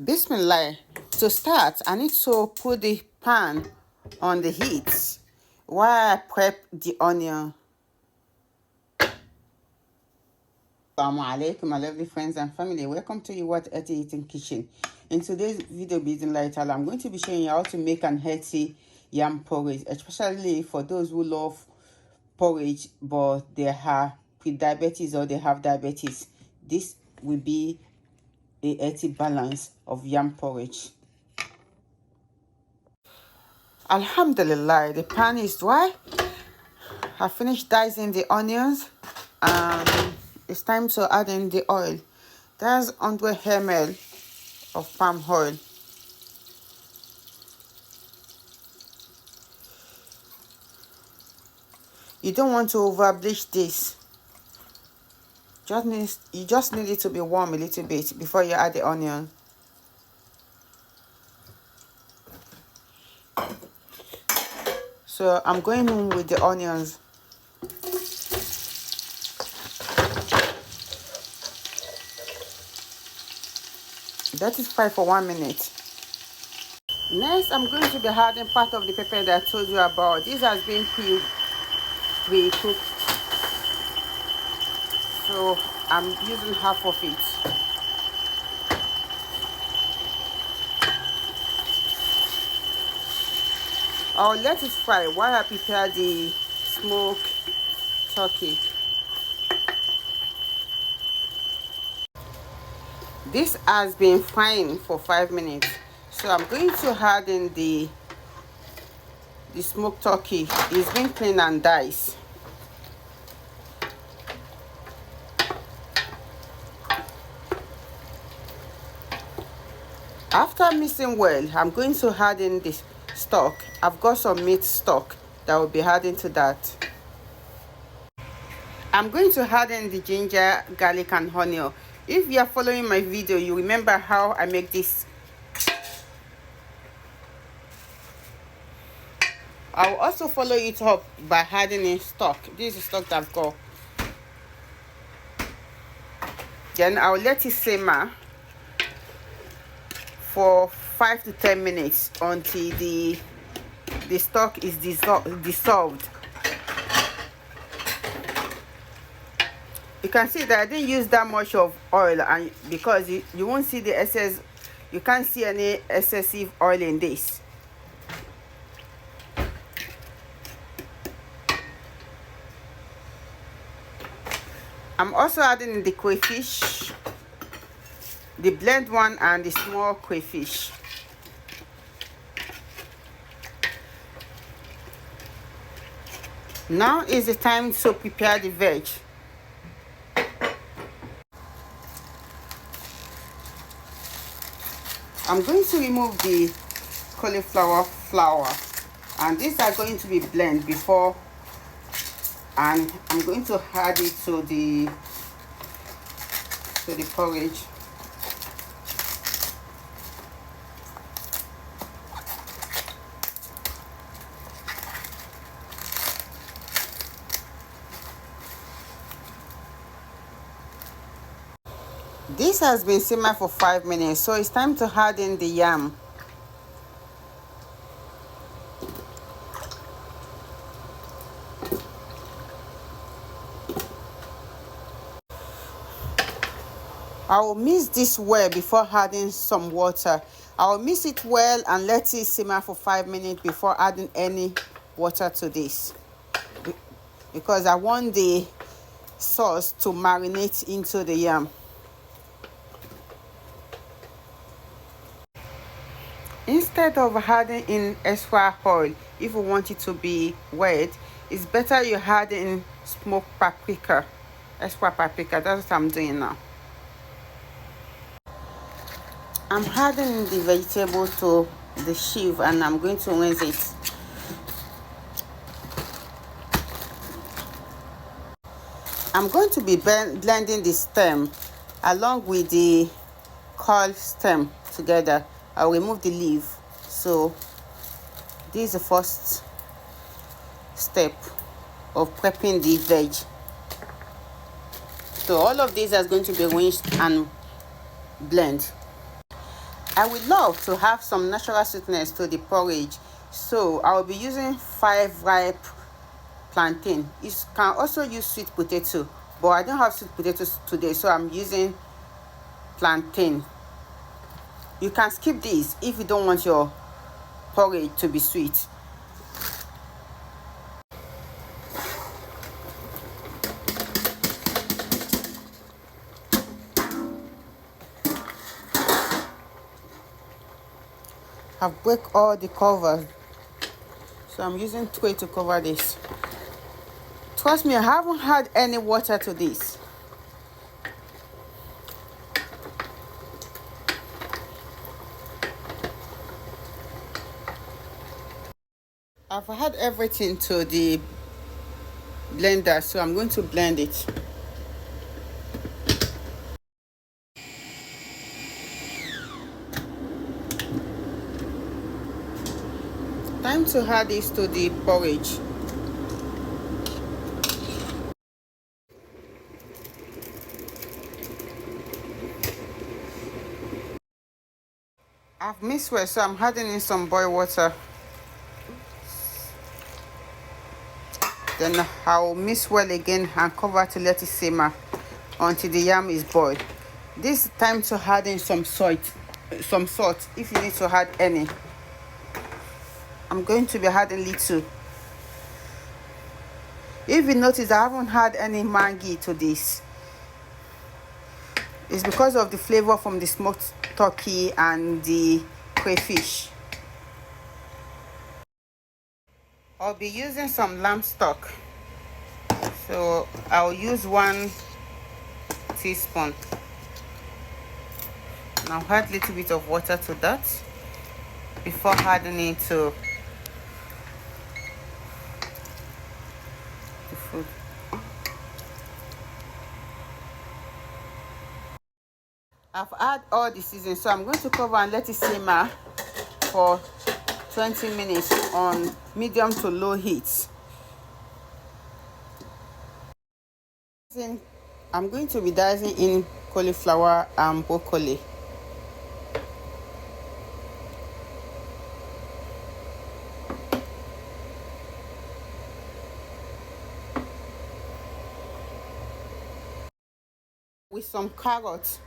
Bismillah. To start, I need to put the pan on the heat while I prep the onion. Assalamu alaikum, my lovely friends and family. Welcome to your What Healthy Eating Kitchen. In today's video, I'm going to be showing you how to make an healthy yam porridge, especially for those who love porridge but they have pre-diabetes or they have diabetes. This will be a healthy balance of yam porridge. Alhamdulillah, the pan is dry. I finished dicing the onions. It's time to add in the oil. There's 100 ml of palm oil. You don't want to over bleach this. You just need it to be warm a little bit before you add the onion. So I'm going in with the onions. That is fine for 1 minute. Next, I'm going to be adding part of the pepper that I told you about. This has been pre-cooked, so I'm using half of it. I'll let it fry while I prepare the smoked turkey. This has been frying for 5 minutes, so I'm going to add in the smoked turkey. It's been cleaned and diced. After mixing well, I'm going to add in the stock. I've got some meat stock that will be adding to that. I'm going to add in the ginger, garlic and onion. If you are following my video, you remember how I make this. I'll also follow it up by adding in stock. This is stock that I've got. Then I'll let it simmer for 5 to 10 minutes until the stock is dissolved. You can see that I didn't use that much of oil, and because you won't see the excess, you can't see any excessive oil in this. I'm also adding in the crayfish, the blend one and the small crayfish. Now is the time to prepare the veg. I'm going to remove the cauliflower flour, and these are going to be blended before, and I'm going to add it to the porridge. This has been simmered for 5 minutes, so it's time to add in the yam. I will mix this well before adding some water. I will mix it well and let it simmer for 5 minutes before adding any water to this, because I want the sauce to marinate into the yam. Instead of adding in extra oil, if you want it to be wet, it's better you add in smoked paprika, extra paprika. That's what I'm doing now. I'm adding the vegetable to the sieve and I'm going to rinse it. I'm going to be blending the stem along with the caul stem together. I'll remove the leaf. So this is the first step of prepping the veg. So all of this is going to be rinsed and blend. I would love to have some natural sweetness to the porridge, so I will be using 5 ripe plantain. You can also use sweet potato, but I don't have sweet potatoes today, so I'm using plantain. You can skip this if you don't want your porridge to be sweet. I've break all the covers, so I'm using tray to cover this. Trust me, I haven't had any water to this. I've had everything to the blender, so I'm going to blend it. Time to add this to the porridge. I've mixed well, so I'm adding in some boiled water. Then I'll mix well again and cover to let it simmer until the yam is boiled. This is time to add in some salt if you need to add any. I'm going to be adding little. If you notice, I haven't had any Maggi to this. It's because of the flavor from the smoked turkey and the crayfish. I'll be using some lamb stock, so I'll use 1 teaspoon. Now add a little bit of water to that before adding it to the food. I've added all the seasoning, so I'm going to cover and let it simmer for 20 minutes on medium to low heat. I'm going to be dicing in cauliflower and broccoli. With some carrots.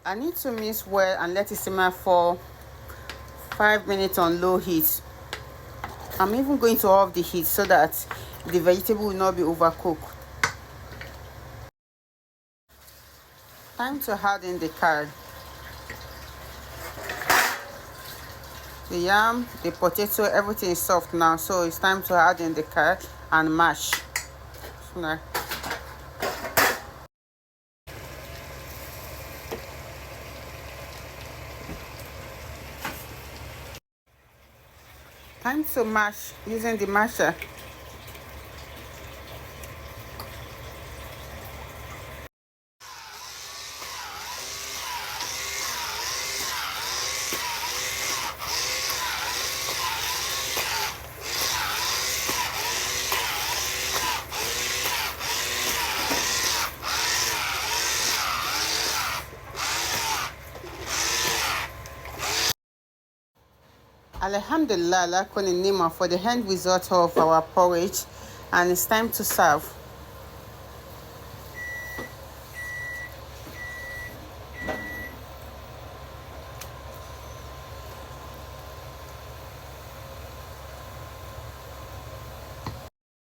I need to mix well and let it simmer for 5 minutes on low heat. I'm even going to off the heat so that the vegetable will not be overcooked. Time to add in the curd. The yam, the potato, everything is soft now, so it's time to add in the curd and mash. Time to mash using the masher. Alhamdulillah, for the end result of our porridge, and it's time to serve.